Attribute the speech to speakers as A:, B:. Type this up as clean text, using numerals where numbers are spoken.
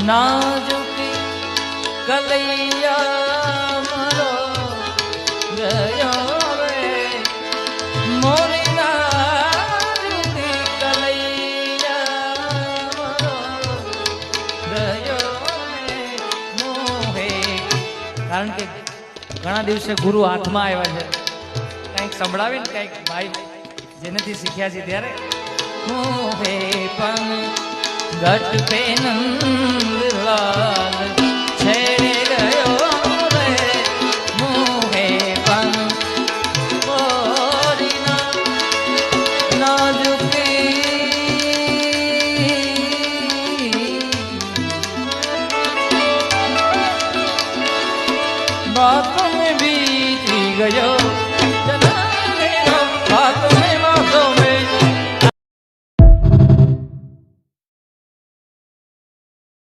A: નાજુકી કલૈયા મારો ગયો રે મોરી નાજુકી કલૈયા મારો ગયો રે મોહે. કારણ કે ઘણા દિવસે ગુરુ હાથમાં આવ્યા છે, કંઈક સંભળાવી ને કંઈક ભાઈ જેનેથી શીખ્યા છે ત્યારે. મોહે પણ ઘટ પે નંદલાલ